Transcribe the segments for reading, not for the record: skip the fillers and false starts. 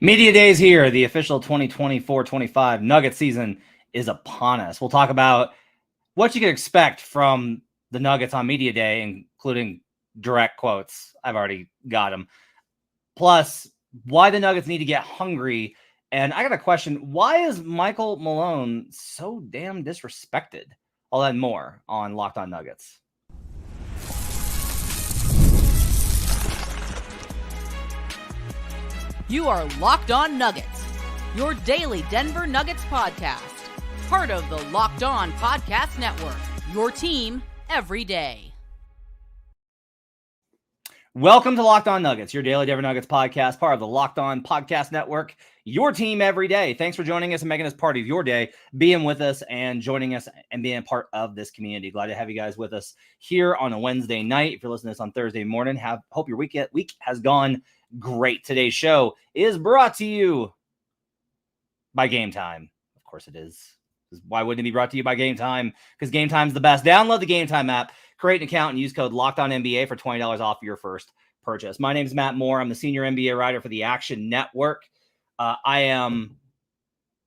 Media Days here. The official 2024-25 Nugget season is upon us. We'll talk about what you can expect from the Nuggets on Media Day, including direct quotes. I've already got them. Plus, why the Nuggets need to get hungry. And I got a question. Why is Michael Malone so damn disrespected? All that and more on Locked On Nuggets. You are Locked On Nuggets, your daily Denver Nuggets podcast. Part of the Locked On Podcast Network, your team every day. Welcome to Locked On Nuggets, your daily Denver Nuggets podcast, part of the Locked On Podcast Network, your team every day. Thanks for joining us and making us part of your day, being with us and joining us and being part of this community. Glad to have you guys with us here on a Wednesday night. If you're listening to this on Thursday morning, hope your week has gone great. Today's show is brought to you by Game Time. Of course it is. Why wouldn't it be brought to you by Game Time? Because Game Time's the best. Download the Game Time app, create an account, and use code LOCKEDONNBA for $20 off your first purchase. My name is Matt Moore. I'm the senior NBA writer for the Action Network. I am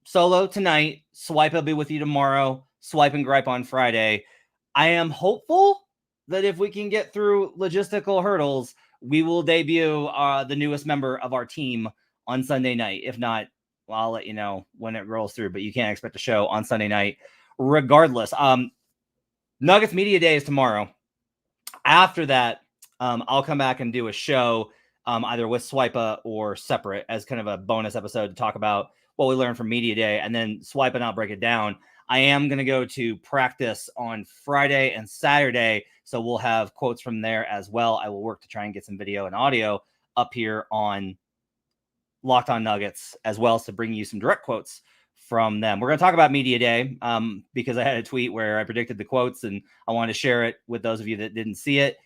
solo tonight. Swipe will be with you tomorrow. Swipe and gripe on Friday. I am hopeful that if we can get through logistical hurdles, we will debut the newest member of our team on Sunday night. If not, well, I'll let you know when it rolls through, but you can't expect a show on Sunday night regardless. Nuggets Media Day is tomorrow. After that, I'll come back and do a show either with Swipa or separate as kind of a bonus episode to talk about what we learned from Media Day, and then Swipa and I'll break it down. I am going to go to practice on Friday and Saturday, so we'll have quotes from there as well. I will work to try and get some video and audio up here on Locked On Nuggets as well, to bring you some direct quotes from them. We're going to talk about Media Day because I had a tweet where I predicted the quotes, and I wanted to share it with those of you that didn't see it.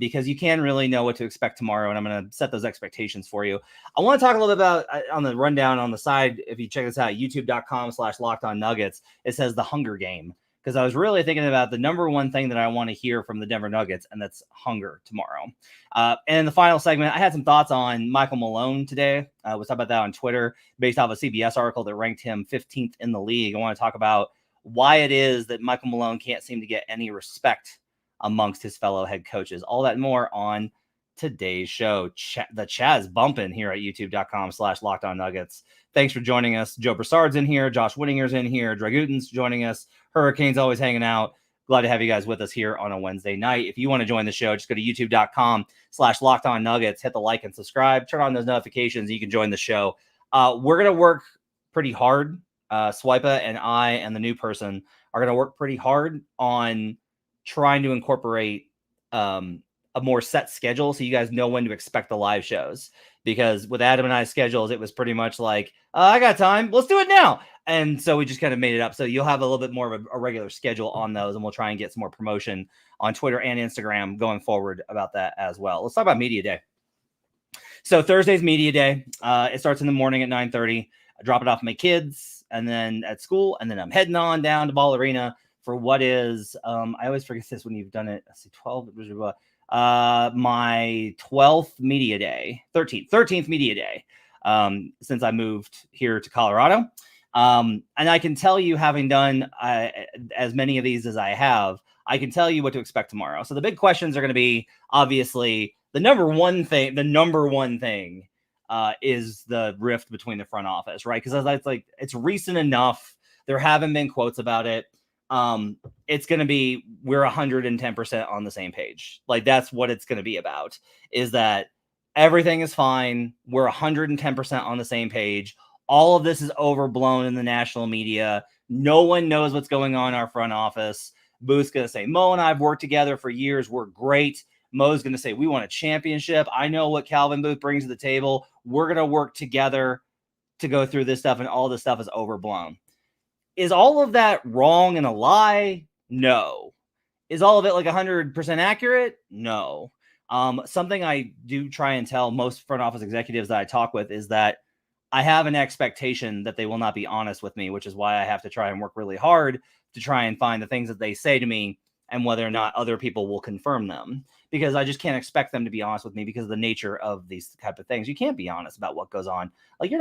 Because you can really know what to expect tomorrow, and I'm going to set those expectations for you. I want to talk a little bit about on the rundown on the side. If you check this out, youtube.com/LockedOnNuggets, it says the Hunger Game, because I was really thinking about the number one thing that I want to hear from the Denver Nuggets, and that's hunger tomorrow. And in the final segment, I had some thoughts on Michael Malone today. I was talking about that on Twitter based off a CBS article that ranked him 15th in the league. I want to talk about why it is that Michael Malone can't seem to get any respect amongst his fellow head coaches. All that and more on today's show. The chat is bumping here at youtube.com/LockedOnNuggets. Thanks for joining us. Joe Broussard's in here. Josh Whittinger's in here. Dragutin's joining us. Hurricane's always hanging out. Glad to have you guys with us here on a Wednesday night. If you want to join the show, just go to youtube.com/LockedOnNuggets. Hit the like and subscribe. Turn on those notifications. You can join the show. We're going to work pretty hard. Swipa and I and the new person are going to work pretty hard on trying to incorporate a more set schedule so you guys know when to expect the live shows, because with Adam and I's schedules, it was pretty much like, I got time, let's do it now. And so we just kind of made it up. So you'll have a little bit more of a regular schedule on those, and we'll try and get some more promotion on Twitter and Instagram going forward about that as well. Let's talk about Media Day. So Thursday's Media Day. It starts in the morning at 9:30. I drop it off my kids and then at school, and then I'm heading on down to Ball Arena for what is, I always forget this when you've done it. Let's see, 12, my 12th Media Day, 13th Media Day, since I moved here to Colorado. And I can tell you, having done as many of these as I have, I can tell you what to expect tomorrow. So the big questions are going to be, obviously, the number one thing is the rift between the front office, right? Because it's recent enough. There haven't been quotes about it. It's going to be, we're 110% on the same page. Like, that's what it's going to be about, is that everything is fine. We're 110% on the same page. All of this is overblown in the national media. No one knows what's going on in our front office. Booth's going to say, Mo and I have worked together for years. We're great. Mo's going to say, we want a championship. I know what Calvin Booth brings to the table. We're going to work together to go through this stuff, and all this stuff is overblown. Is all of that wrong and a lie? No. Is all of it like 100% accurate? No. Something I do try and tell most front office executives that I talk with is that I have an expectation that they will not be honest with me, which is why I have to try and work really hard to try and find the things that they say to me and whether or not other people will confirm them. because I just can't expect them to be honest with me because of the nature of these type of things. You can't be honest about what goes on. Like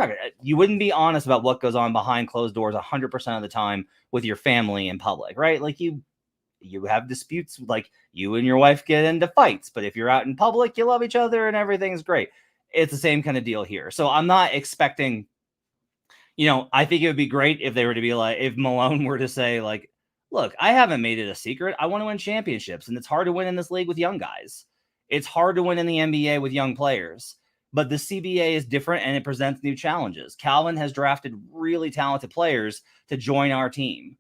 you wouldn't be honest about what goes on behind closed doors 100% of the time with your family in public, right? Like you have disputes, like you and your wife get into fights, but if you're out in public, you love each other and everything's great. It's the same kind of deal here. So I'm not expecting, I think it would be great if they were to be like, if Malone were to say like, look, I haven't made it a secret. I want to win championships, and it's hard to win in this league with young guys. It's hard to win in the NBA with young players, but the CBA is different and it presents new challenges. Calvin has drafted really talented players to join our team,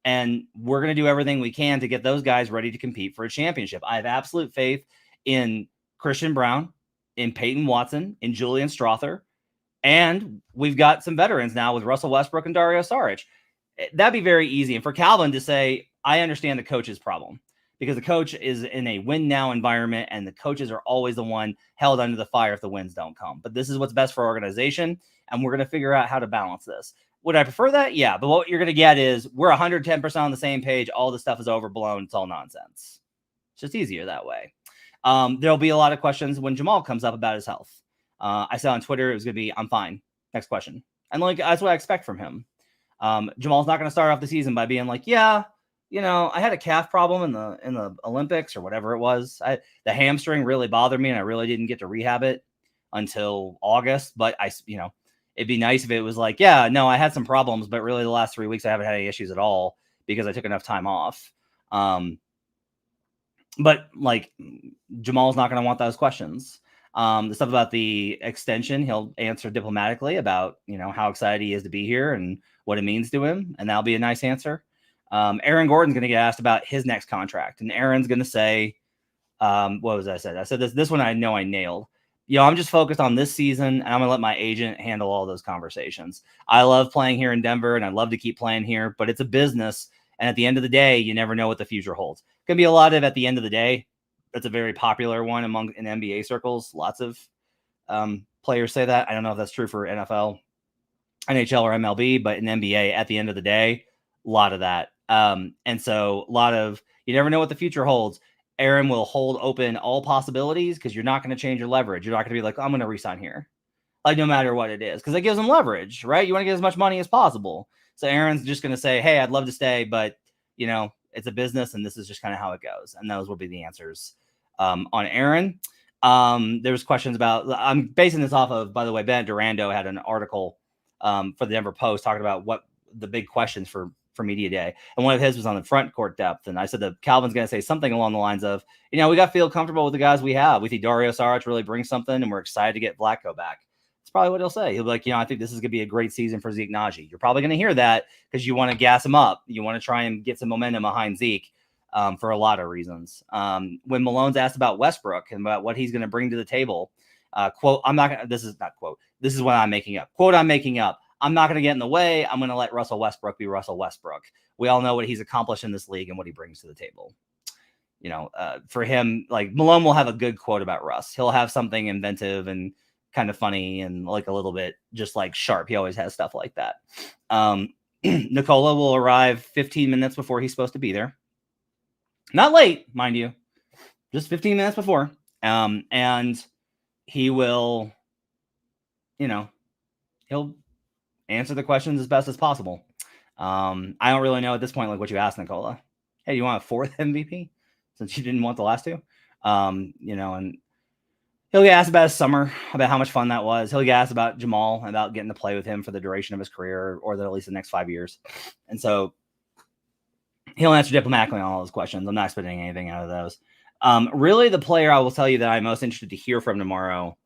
and we're going to do everything we can to get those guys ready to compete for a championship. I have absolute faith in Christian Braun, in Peyton Watson, in Julian Strother, and we've got some veterans now with Russell Westbrook and Dario Saric. That'd be very easy. And for Calvin to say, I understand the coach's problem, because the coach is in a win now environment and the coaches are always the one held under the fire if the wins don't come. But this is what's best for our organization, and we're going to figure out how to balance this. Would I prefer that? Yeah. But what you're going to get is we're 110% on the same page. All the stuff is overblown. It's all nonsense. It's just easier that way. There'll be a lot of questions when Jamal comes up about his health. I said on Twitter it was going to be, I'm fine. Next question. And like, that's what I expect from him. Jamal's not going to start off the season by being like, yeah, I had a calf problem in the Olympics or whatever it was. The hamstring really bothered me and I really didn't get to rehab it until August. But it'd be nice if it was like, yeah, no, I had some problems, but really the last 3 weeks, I haven't had any issues at all because I took enough time off. But like Jamal's not going to want those questions. The stuff about the extension, he'll answer diplomatically about, how excited he is to be here and what it means to him. And that'll be a nice answer. Aaron Gordon's going to get asked about his next contract. And Aaron's going to say, what was I said? I said this one I know I nailed. I'm just focused on this season, and I'm going to let my agent handle all those conversations. I love playing here in Denver, and I'd love to keep playing here, but it's a business. And at the end of the day, you never know what the future holds. Going to be a lot of at the end of the day. That's a very popular one in NBA circles. Lots of players say that. I don't know if that's true for NFL, NHL, or MLB, but in NBA, at the end of the day, a lot of that. And so a lot of, you never know what the future holds. Aaron will hold open all possibilities because you're not going to change your leverage. You're not going to be like, I'm going to resign here. Like no matter what it is, because it gives them leverage, right? You want to get as much money as possible. So Aaron's just going to say, hey, I'd love to stay, but it's a business and this is just kind of how it goes. And those will be the answers on Aaron. There was questions about, I'm basing this off of, by the way, Ben Durando had an article for the Denver Post talking about what the big questions for media day. And one of his was on the front court depth. And I said that Calvin's going to say something along the lines of, we got to feel comfortable with the guys we have. We think Dario Saric really brings something and we're excited to get Vlatko back. That's probably what he'll say. He'll be like, I think this is going to be a great season for Zeke Naji. You're probably going to hear that because you want to gas him up. You want to try and get some momentum behind Zeke for a lot of reasons. When Malone's asked about Westbrook and about what he's going to bring to the table, quote, this is not quote, this is what I'm making up. Quote, I'm making up. I'm not going to get in the way. I'm going to let Russell Westbrook be Russell Westbrook. We all know what he's accomplished in this league and what he brings to the table. For him, like Malone will have a good quote about Russ. He'll have something inventive and kind of funny and like a little bit just like sharp. He always has stuff like that. Nikola will arrive 15 minutes before he's supposed to be there. Not late, mind you, just 15 minutes before. And he will, he'll answer the questions as best as possible. I don't really know at this point, like what you asked Nikola. Hey, you want a fourth MVP since you didn't want the last two? And he'll get asked about his summer, about how much fun that was. He'll get asked about Jamal, about getting to play with him for the duration of his career or at least the next 5 years. And so he'll answer diplomatically on all those questions. I'm not expecting anything out of those. Really, the player I will tell you that I'm most interested to hear from tomorrow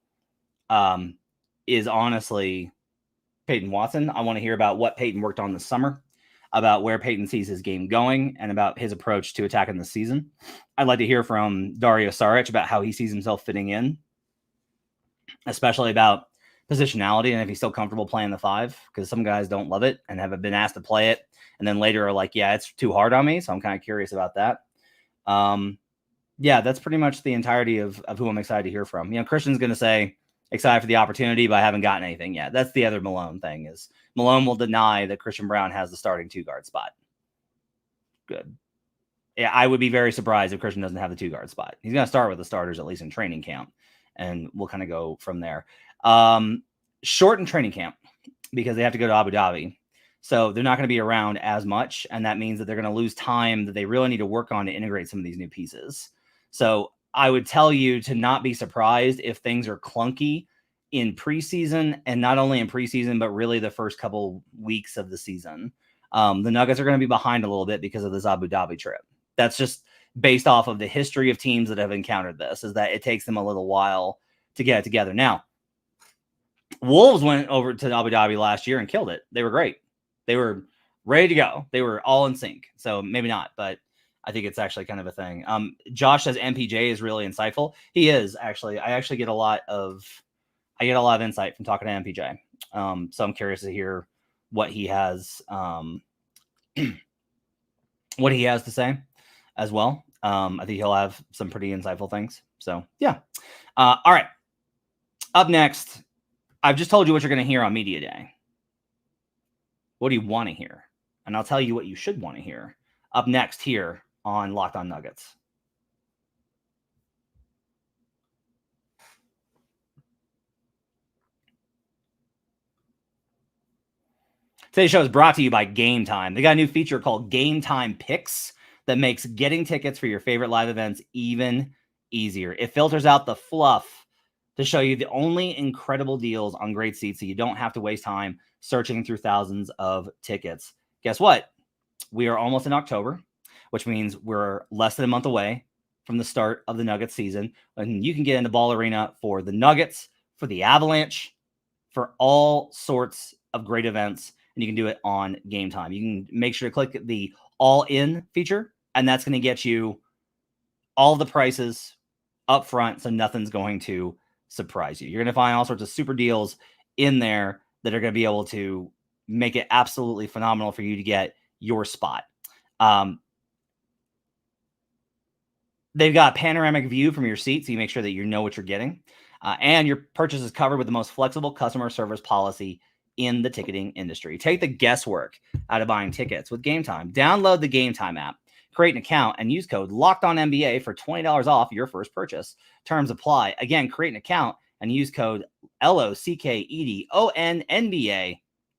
is honestly Peyton Watson. I want to hear about what Peyton worked on this summer, about where Peyton sees his game going, and about his approach to attacking the season. I'd like to hear from Dario Saric about how he sees himself fitting in, especially about positionality and if he's still comfortable playing the 5, because some guys don't love it and haven't been asked to play it. And then later are like, yeah, it's too hard on me. So I'm kind of curious about that. Yeah, that's pretty much the entirety of who I'm excited to hear from. Christian's going to say excited for the opportunity, but I haven't gotten anything yet. That's the other Malone thing is Malone will deny that Christian Braun has the starting 2 guard spot. Good. I would be very surprised if Christian doesn't have the 2-guard spot. He's going to start with the starters, at least in training camp, and we'll kind of go from there. Short in training camp because they have to go to Abu Dhabi. So they're not going to be around as much, and that means that they're going to lose time that they really need to work on to integrate some of these new pieces. So I would tell you to not be surprised if things are clunky in preseason, and not only in preseason, but really the first couple weeks of the season. The Nuggets are going to be behind a little bit because of this Abu Dhabi trip. That's just based off of the history of teams that have encountered this, is that it takes them a little while to get it together. Now, Wolves went over to Abu Dhabi last year and killed it. They were great. They were ready to go. They were all in sync. So maybe not, but I think it's actually kind of a thing. Josh says MPJ is really insightful. He is actually. I actually get a lot of insight from talking to MPJ. So I'm curious to hear what he has to say as well. I think he'll have some pretty insightful things. So yeah. All right. Up next, I've just told you what you're going to hear on Media Day. What do you want to hear? And I'll tell you what you should want to hear up next here on Locked On Nuggets. Today's show is brought to you by Game Time. They got a new feature called Game Time Picks that makes getting tickets for your favorite live events even easier. It filters out the fluff to show you the only incredible deals on great seats so you don't have to waste time searching through thousands of tickets. Guess what? We are almost in October, which means we're less than a month away from the start of the Nuggets season. And you can get into Ball Arena for the Nuggets, for the Avalanche, for all sorts of great events. And you can do it on Game Time. You can make sure to click the all-in feature, and that's going to get you all the prices up front, so nothing's going to surprise you. You're going to find all sorts of super deals in there that are going to be able to make it absolutely phenomenal for you to get your spot. They've got a panoramic view from your seat, so you make sure that you know what you're getting. And your purchase is covered with the most flexible customer service policy in the ticketing industry. Take the guesswork out of buying tickets with Game Time. Download the Game Time app, create an account, and use code LOCKEDONNBA for $20 off your first purchase. Terms apply. Again, create an account and use code LOCKEDONNBA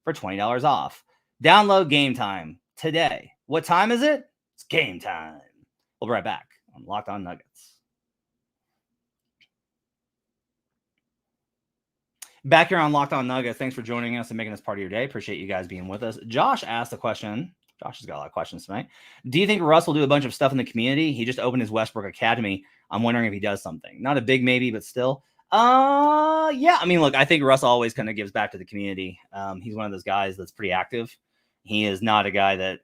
for $20 off. Download Game Time today. What time is it? It's game time. We'll be right back on Locked On Nuggets. Back here on Locked On Nuggets. Thanks for joining us and making us part of your day. Appreciate you guys being with us. Josh asked a question. Josh has got a lot of questions tonight. Do you think Russ will do a bunch of stuff in the community? He just opened his Westbrook Academy. I'm wondering if he does something. Not a big maybe, but still. Yeah. I mean, look, I think Russ always kind of gives back to the community. He's one of those guys that's pretty active. He is not a guy that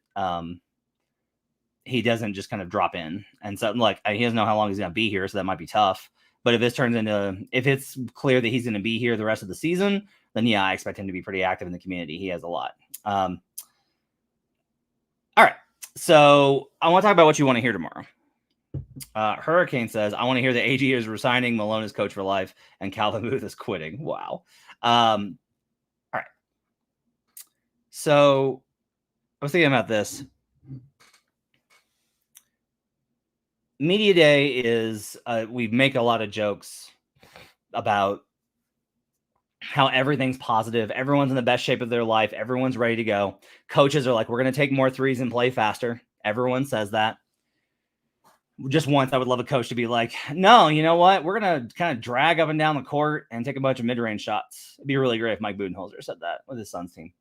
he doesn't just kind of drop in. And so, like, he doesn't know how long he's going to be here, so that might be tough. But if it's clear that he's going to be here the rest of the season, then yeah, I expect him to be pretty active in the community. He has a lot. All right. So I want to talk about what you want to hear tomorrow. Hurricane says, I want to hear that AG is resigning, Malone is coach for life, and Calvin Booth is quitting. Wow. All right. So I was thinking about this. Media Day is, we make a lot of jokes about how everything's positive. Everyone's in the best shape of their life. Everyone's ready to go. Coaches are like, we're going to take more threes and play faster. Everyone says that. Just once, I would love a coach to be like, no, you know what? We're going to kind of drag up and down the court and take a bunch of mid-range shots. It'd be really great if Mike Budenholzer said that with his Suns team.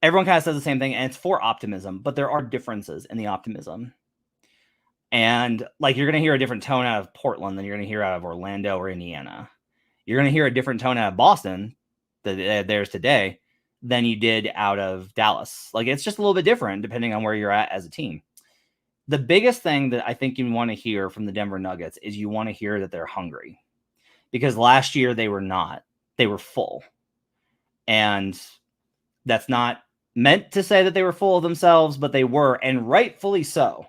Everyone kind of says the same thing, and it's for optimism, but there are differences in the optimism. And like, you're going to hear a different tone out of Portland than you're going to hear out of Orlando or Indiana. You're going to hear a different tone out of Boston that there's today than you did out of Dallas. Like, it's just a little bit different depending on where you're at as a team. The biggest thing that I think you want to hear from the Denver Nuggets is you want to hear that they're hungry, because last year they were not. They were full. And that's not meant to say that they were full of themselves, but they were, and rightfully so.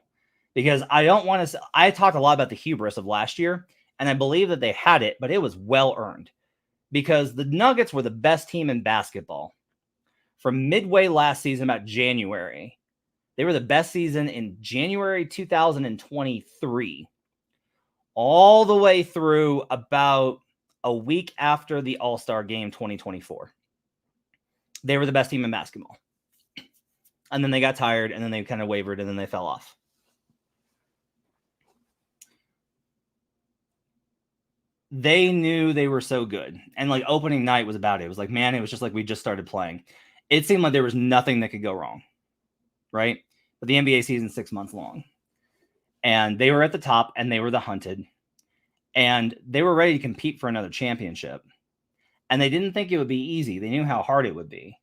Because I don't want to. I talked a lot about the hubris of last year, and I believe that they had it, but it was well earned, because the Nuggets were the best team in basketball from midway last season, about January, They were the best season in January 2023, all the way through about a week after the All-Star Game 2024. They were the best team in basketball. And then they got tired, and then they kind of wavered, and then they fell off. They knew they were so good. And like opening night was about it. It was like, man, it was just like we just started playing. It seemed like there was nothing that could go wrong, right? But the NBA season's 6 months long. And they were at the top, and they were the hunted. And they were ready to compete for another championship. And they didn't think it would be easy. They knew how hard it would be.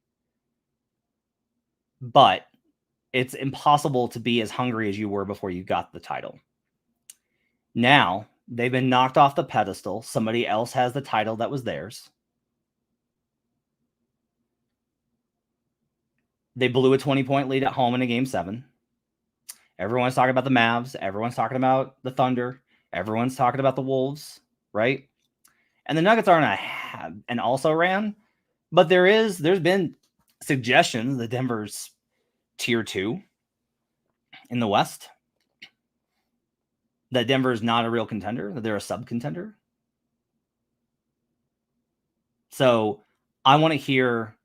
But it's impossible to be as hungry as you were before you got the title. Now, they've been knocked off the pedestal. Somebody else has the title that was theirs. They blew a 20-point lead at home in a Game 7. Everyone's talking about the Mavs. Everyone's talking about the Thunder. Everyone's talking about the Wolves, right? And the Nuggets aren't an also-ran, but there's been suggestions that Denver's tier 2 in the West, that Denver is not a real contender, that they're a sub-contender. So I want to hear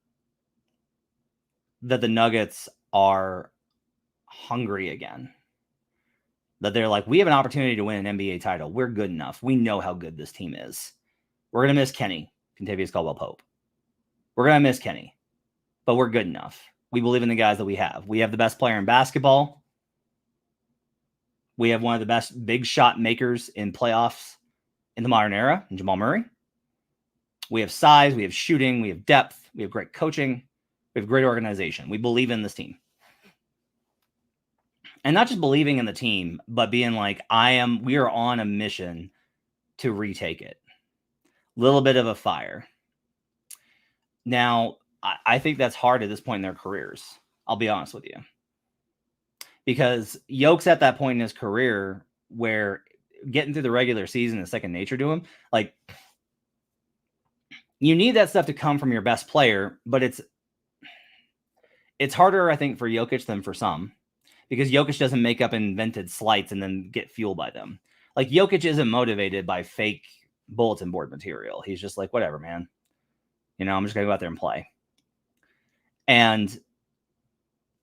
that the Nuggets are hungry again. That they're like, we have an opportunity to win an NBA title. We're good enough. We know how good this team is. We're going to miss Kenny, Kentavious Caldwell-Pope. We're going to miss Kenny, but we're good enough. We believe in the guys that we have. We have the best player in basketball. We have one of the best big shot makers in playoffs in the modern era, in Jamal Murray. We have size, we have shooting, we have depth, we have great coaching, we have great organization. We believe in this team. And not just believing in the team, but being like, we are on a mission to retake it. Little bit of a fire. Now, I think that's hard at this point in their careers. I'll be honest with you. Because Yoke's at that point in his career where getting through the regular season is second nature to him. Like, you need that stuff to come from your best player, but it's harder, I think, for Jokic than for some. Because Jokic doesn't make up invented slights and then get fueled by them. Like, Jokic isn't motivated by fake bulletin board material. He's just like, whatever, man. I'm just going to go out there and play. And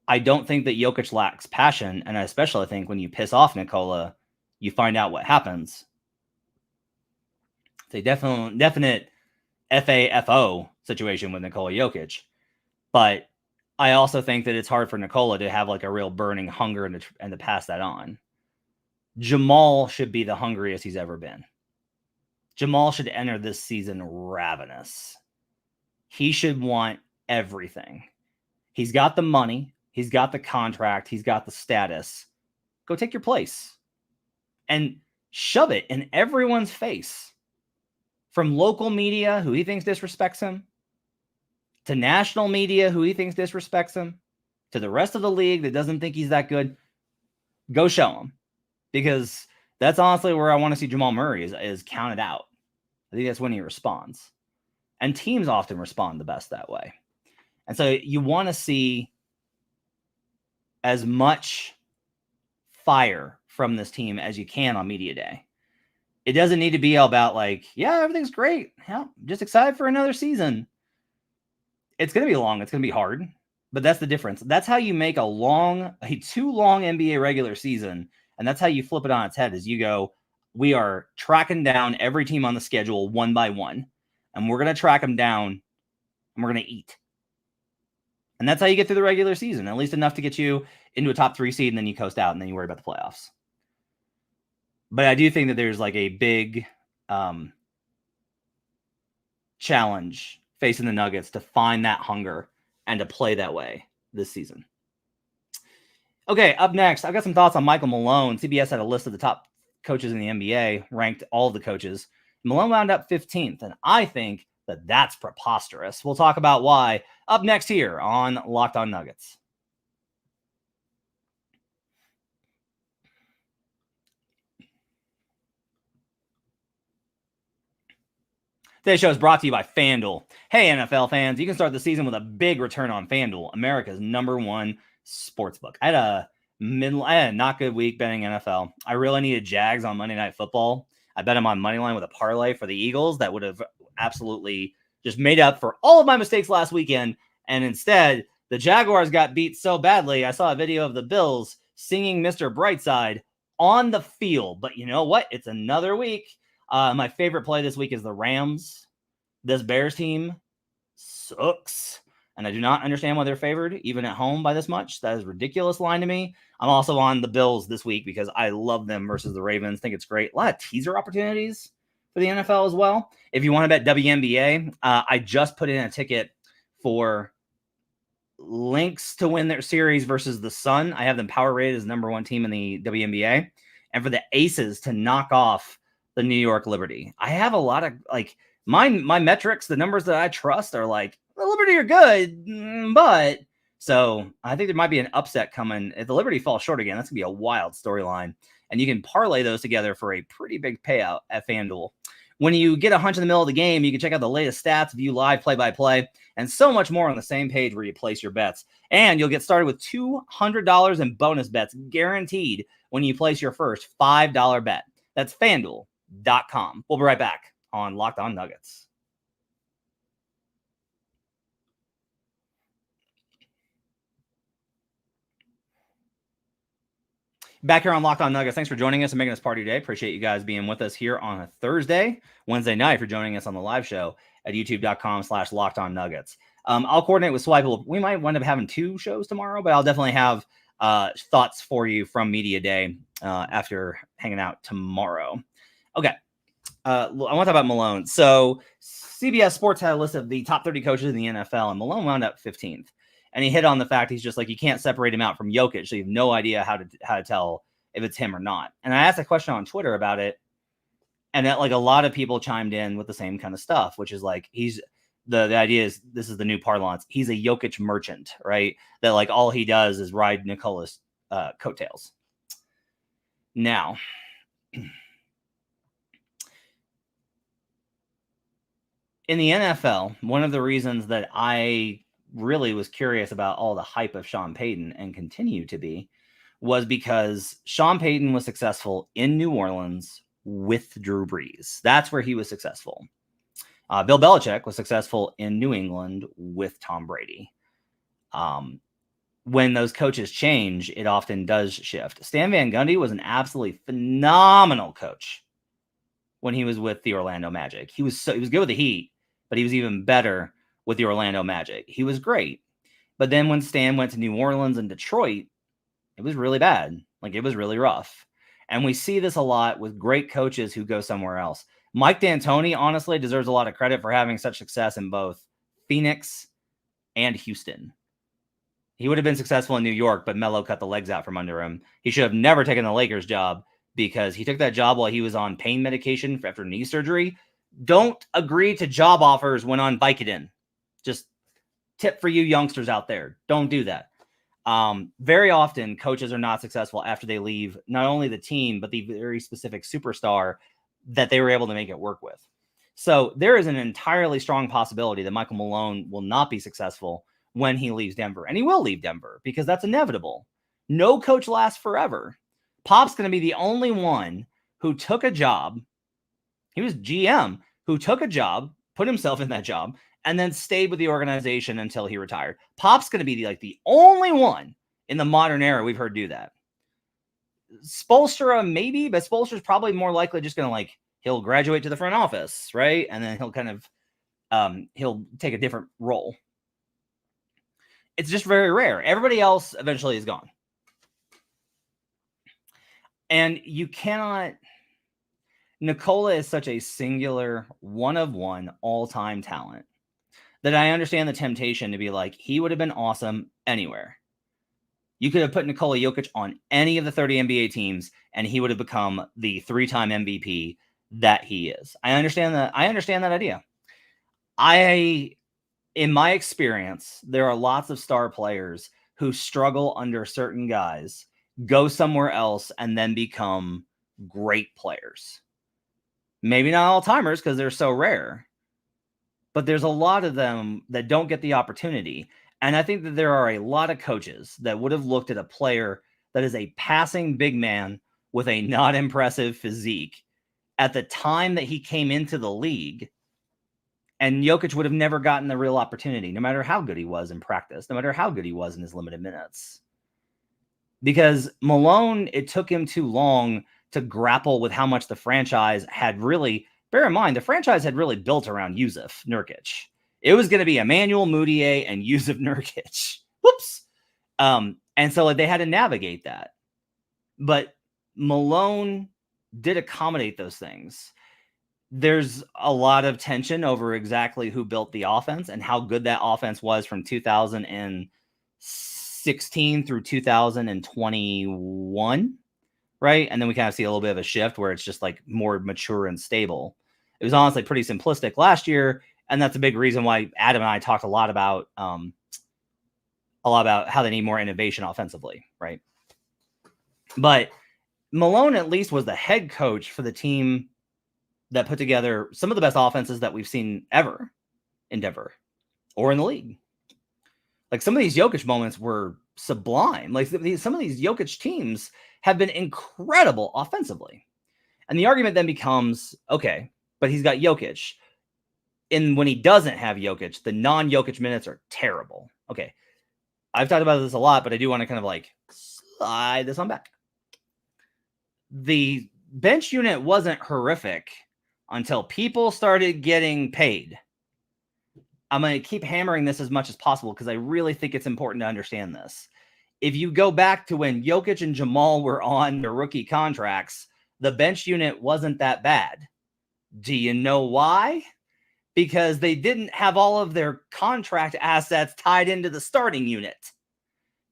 I don't think that Jokic lacks passion. And I especially think when you piss off Nikola, you find out what happens. It's a definite FAFO situation with Nikola Jokic. But I also think that it's hard for Nikola to have like a real burning hunger and to pass that on. Jamal should be the hungriest he's ever been. Jamal should enter this season ravenous. He should want everything. He's got the money. He's got the contract. He's got the status. Go take your place. And shove it in everyone's face. From local media, who he thinks disrespects him, to national media, who he thinks disrespects him, to the rest of the league that doesn't think he's that good. Go show him. Because that's honestly where I want to see Jamal Murray is counted out. I think that's when he responds. And teams often respond the best that way. And so you want to see as much fire from this team as you can on media day. It doesn't need to be all about like, yeah, everything's great. Hell, just excited for another season. It's going to be long. It's going to be hard. But that's the difference. That's how you make a too long NBA regular season. And that's how you flip it on its head is you go, we are tracking down every team on the schedule one by one. And we're going to track them down and we're going to eat. And that's how you get through the regular season, at least enough to get you into a top 3 seed, and then you coast out, and then you worry about the playoffs. But I do think that there's like a big challenge facing the Nuggets to find that hunger and to play that way this season. Okay, up next, I've got some thoughts on Michael Malone. CBS had a list of the top coaches in the NBA, ranked all of the coaches. Malone wound up 15th, and I think that that's preposterous. We'll talk about why up next here on Locked On Nuggets. Today's show is brought to you by FanDuel. Hey, NFL fans, you can start the season with a big return on FanDuel, America's #1 Sportsbook. I had a not good week betting NFL. I really needed Jags on Monday Night Football. I bet them on money line with a parlay for the Eagles that would have absolutely just made up for all of my mistakes last weekend. And instead, the Jaguars got beat so badly. I saw a video of the Bills singing Mr. Brightside on the field. But you know what? It's another week. My favorite play this week is the Rams. This Bears team sucks. And I do not understand why they're favored, even at home, by this much. That is a ridiculous line to me. I'm also on the Bills this week because I love them versus the Ravens. Think it's great. A lot of teaser opportunities for the NFL as well. If you want to bet WNBA, I just put in a ticket for Lynx to win their series versus the Sun. I have them power rated as number one team in the WNBA. And for the Aces to knock off the New York Liberty. I have a lot of, like, my metrics, the numbers that I trust are like, the Liberty are good, but so I think there might be an upset coming. If the Liberty falls short again, that's going to be a wild storyline. And you can parlay those together for a pretty big payout at FanDuel. When you get a hunch in the middle of the game, you can check out the latest stats, view live play-by-play, and so much more on the same page where you place your bets. And you'll get started with $200 in bonus bets guaranteed when you place your first $5 bet. That's FanDuel.com. We'll be right back on Locked On Nuggets. Back here on Locked On Nuggets. Thanks for joining us and making us part of your day. Appreciate you guys being with us here on a Thursday, Wednesday night for joining us on the live show at youtube.com/Locked On Nuggets. I'll coordinate with Swipe. We might wind up having 2 shows tomorrow, but I'll definitely have thoughts for you from Media Day after hanging out tomorrow. Okay. I want to talk about Malone. So CBS Sports had a list of the top 30 coaches in the NFL, and Malone wound up 15th. And he hit on the fact he's just like, you can't separate him out from Jokic, so you have no idea how to tell if it's him or not. And I asked a question on Twitter about it, and that, like, a lot of people chimed in with the same kind of stuff, which is like, he's the idea is, this is the new parlance, he's a Jokic merchant, right? That, like, all he does is ride Nikola's coattails. Now, in the NFL, one of the reasons that I really was curious about all the hype of Sean Payton and continue to be was because Sean Payton was successful in New Orleans with Drew Brees. That's where he was successful. Bill Belichick was successful in New England with Tom Brady. When those coaches change, it often does shift. Stan Van Gundy was an absolutely phenomenal coach when he was with the Orlando Magic. He was good with the Heat, but he was even better with the Orlando Magic. He was great. But then when Stan went to New Orleans and Detroit, it was really bad. Like, it was really rough. And we see this a lot with great coaches who go somewhere else. Mike D'Antoni, honestly, deserves a lot of credit for having such success in both Phoenix and Houston. He would have been successful in New York, but Melo cut the legs out from under him. He should have never taken the Lakers job because he took that job while he was on pain medication after knee surgery. Don't agree to job offers when on Vicodin. Just tip for you youngsters out there. Don't do that. Very often, coaches are not successful after they leave not only the team, but the very specific superstar that they were able to make it work with. So there is an entirely strong possibility that Michael Malone will not be successful when he leaves Denver. And he will leave Denver because that's inevitable. No coach lasts forever. Pop's going to be the only one who took a job. He was GM who took a job, put himself in that job, and then stayed with the organization until he retired. Pop's going to be the only one in the modern era we've heard do that. Spoelstra, maybe, but Spoelstra's probably more likely just going to, he'll graduate to the front office, right? And then he'll kind of, he'll take a different role. It's just very rare. Everybody else eventually is gone. And you cannot, Nikola is such a singular, one-of-one, all-time talent that I understand the temptation to be like, he would have been awesome anywhere. You could have put Nikola Jokic on any of the 30 NBA teams, and he would have become the 3-time MVP that he is. I understand that idea. In my experience, there are lots of star players who struggle under certain guys, go somewhere else, and then become great players. Maybe not all-timers because they're so rare. But there's a lot of them that don't get the opportunity. And I think that there are a lot of coaches that would have looked at a player that is a passing big man with a not impressive physique at the time that he came into the league, and Jokic would have never gotten the real opportunity, no matter how good he was in practice, no matter how good he was in his limited minutes. Because Malone, it took him too long to grapple with how much the franchise had really, bear in mind, the franchise had really built around Yusuf Nurkic. It was going to be Emmanuel Mudiay and Yusuf Nurkic. Whoops. And so they had to navigate that. But Malone did accommodate those things. There's a lot of tension over exactly who built the offense and how good that offense was from 2016 through 2021, right? And then we kind of see a little bit of a shift where it's just like more mature and stable. It was honestly pretty simplistic last year, and that's a big reason why Adam and I talked a lot about how they need more innovation offensively, right? But Malone at least was the head coach for the team that put together some of the best offenses that we've seen ever in Denver or in the league. Like, some of these Jokic moments were sublime. Like, some of these Jokic teams have been incredible offensively. And the argument then becomes, okay, but he's got Jokic. And when he doesn't have Jokic, the non-Jokic minutes are terrible. Okay, I've talked about this a lot, but I do want to kind of like slide this on back. The bench unit wasn't horrific until people started getting paid. I'm going to keep hammering this as much as possible because I really think it's important to understand this. If you go back to when Jokic and Jamal were on their rookie contracts, the bench unit wasn't that bad. Do you know why? Because they didn't have all of their contract assets tied into the starting unit.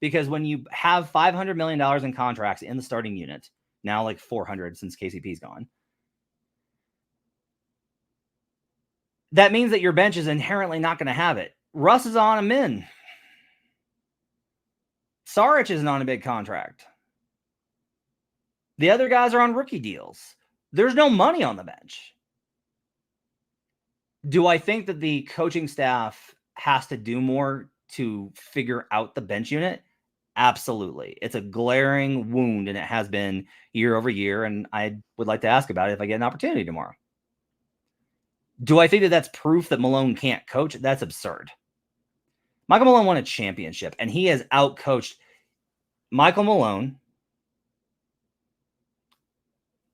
Because when you have $500 million in contracts in the starting unit, now like 400 since KCP's gone, that means that your bench is inherently not going to have it. Russ is on a min. Saric isn't on a big contract. The other guys are on rookie deals. There's no money on the bench. Do I think that the coaching staff has to do more to figure out the bench unit? Absolutely. It's a glaring wound, and it has been year over year, and I would like to ask about it if I get an opportunity tomorrow. Do I think that that's proof that Malone can't coach? That's absurd. Michael Malone won a championship, and he has outcoached Michael Malone,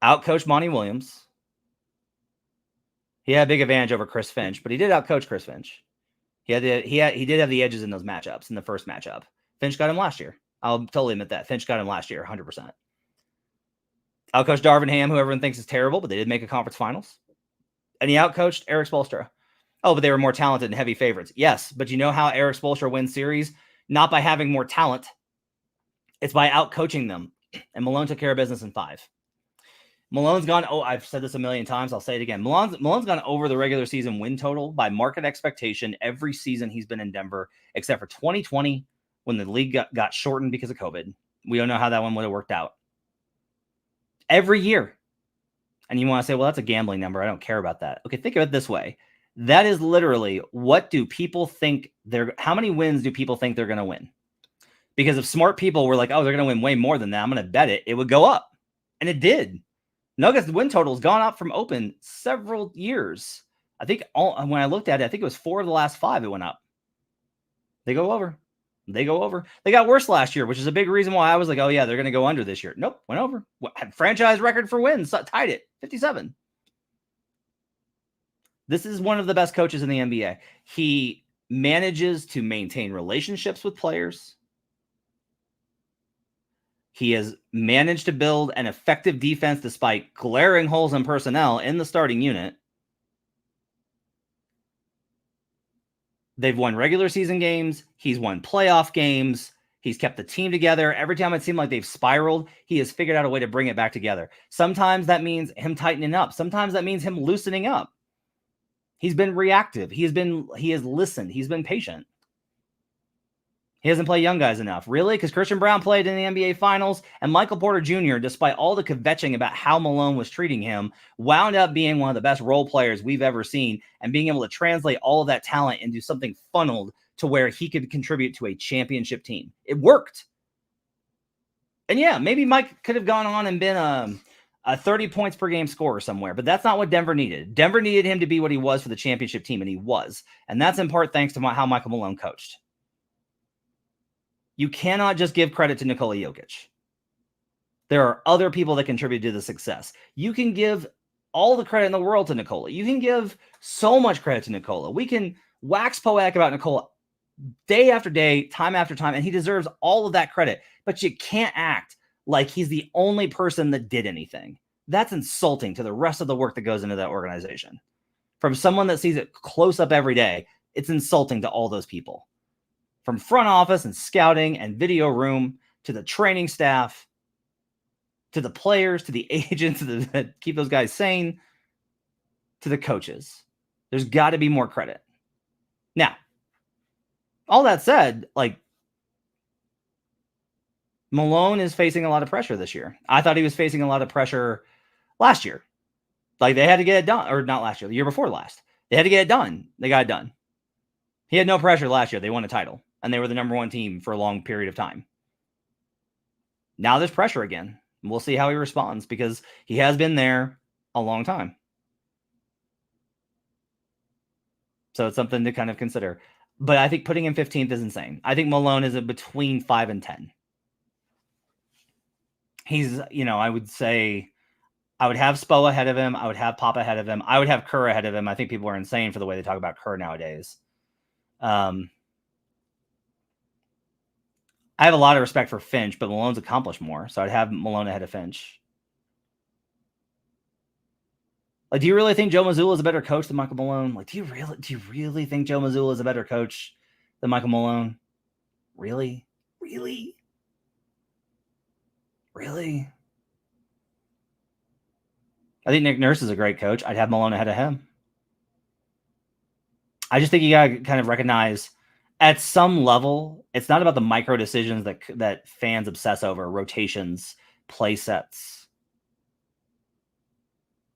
outcoached Monty Williams. He had a big advantage over Chris Finch, but he did outcoach Chris Finch. He did have the edges in those matchups in the first matchup. Finch got him last year. I'll totally admit that. Finch got him last year, 100%. Outcoached Darvin Ham, who everyone thinks is terrible, but they did make a conference finals. And he outcoached Eric Spoelstra. Oh, but they were more talented and heavy favorites. Yes, but you know how Eric Spoelstra wins series? Not by having more talent. It's by outcoaching them. And Malone took care of business in 5. Malone's gone, I've said this a million times. I'll say it again. Malone's gone over the regular season win total by market expectation every season he's been in Denver, except for 2020 when the league got shortened because of COVID. We don't know how that one would have worked out. Every year. And you want to say, well, that's a gambling number. I don't care about that. Okay, think of it this way. That is literally, what do people think how many wins do people think they're going to win? Because if smart people were like, oh, they're going to win way more than that, I'm going to bet it would go up. And it did. Nuggets win total has gone up from open several years. I think when I looked at it, I think it was 4 of the last 5 it went up. They go over. They got worse last year, which is a big reason why I was like, oh, yeah, they're going to go under this year. Nope, went over. Franchise record for wins, tied it, 57. This is one of the best coaches in the NBA. He manages to maintain relationships with players. He has managed to build an effective defense despite glaring holes in personnel in the starting unit. They've won regular season games. He's won playoff games. He's kept the team together. Every time it seemed like they've spiraled, he has figured out a way to bring it back together. Sometimes that means him tightening up. Sometimes that means him loosening up. He's been reactive. He has listened. He's been patient. He hasn't played young guys enough. Really? Because Christian Brown played in the NBA Finals, and Michael Porter Jr., despite all the kvetching about how Malone was treating him, wound up being one of the best role players we've ever seen and being able to translate all of that talent into something funneled to where he could contribute to a championship team. It worked. And yeah, maybe Mike could have gone on and been a 30 points per game scorer somewhere, but that's not what Denver needed. Denver needed him to be what he was for the championship team, and he was. And that's in part thanks to how Michael Malone coached. You cannot just give credit to Nikola Jokic. There are other people that contribute to the success. You can give all the credit in the world to Nikola. You can give so much credit to Nikola. We can wax poetic about Nikola day after day, time after time, and he deserves all of that credit. But you can't act like he's the only person that did anything. That's insulting to the rest of the work that goes into that organization. From someone that sees it close up every day, it's insulting to all those people. From front office and scouting and video room to the training staff, to the players, to the agents that keep those guys sane, to the coaches. There's got to be more credit. Now, all that said, like, Malone is facing a lot of pressure this year. I thought he was facing a lot of pressure last year. Like, they had to get it done, or not last year, the year before last. They had to get it done. They got it done. He had no pressure last year. They won a title, and they were the number one team for a long period of time. Now there's pressure again. We'll see how he responds because he has been there a long time. So it's something to kind of consider. But I think putting him 15th is insane. I think Malone is between 5 and 10. He's, I would say I would have Spo ahead of him. I would have Pop ahead of him. I would have Kerr ahead of him. I think people are insane for the way they talk about Kerr nowadays. I have a lot of respect for Finch, but Malone's accomplished more. So I'd have Malone ahead of Finch. Like, do you really think Joe Mazzulla is a better coach than Michael Malone? Like, do you really think Joe Mazzulla is a better coach than Michael Malone? Really? Really? Really? I think Nick Nurse is a great coach. I'd have Malone ahead of him. I just think you got to kind of recognize at some level, it's not about the micro decisions that fans obsess over, rotations, play sets.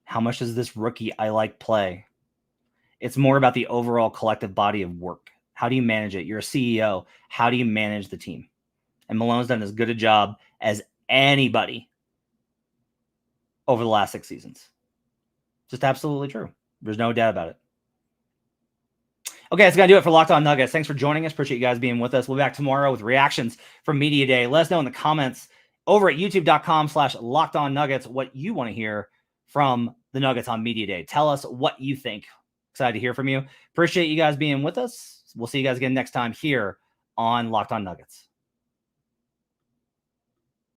How much does this rookie I like play? It's more about the overall collective body of work. How do you manage it? You're a CEO. How do you manage the team? And Malone's done as good a job as anybody over the last 6 seasons. Just absolutely true. There's no doubt about it. Okay, that's going to do it for Locked On Nuggets. Thanks for joining us. Appreciate you guys being with us. We'll be back tomorrow with reactions from Media Day. Let us know in the comments over at youtube.com/LockedOnNuggets what you want to hear from the Nuggets on Media Day. Tell us what you think. Excited to hear from you. Appreciate you guys being with us. We'll see you guys again next time here on Locked On Nuggets.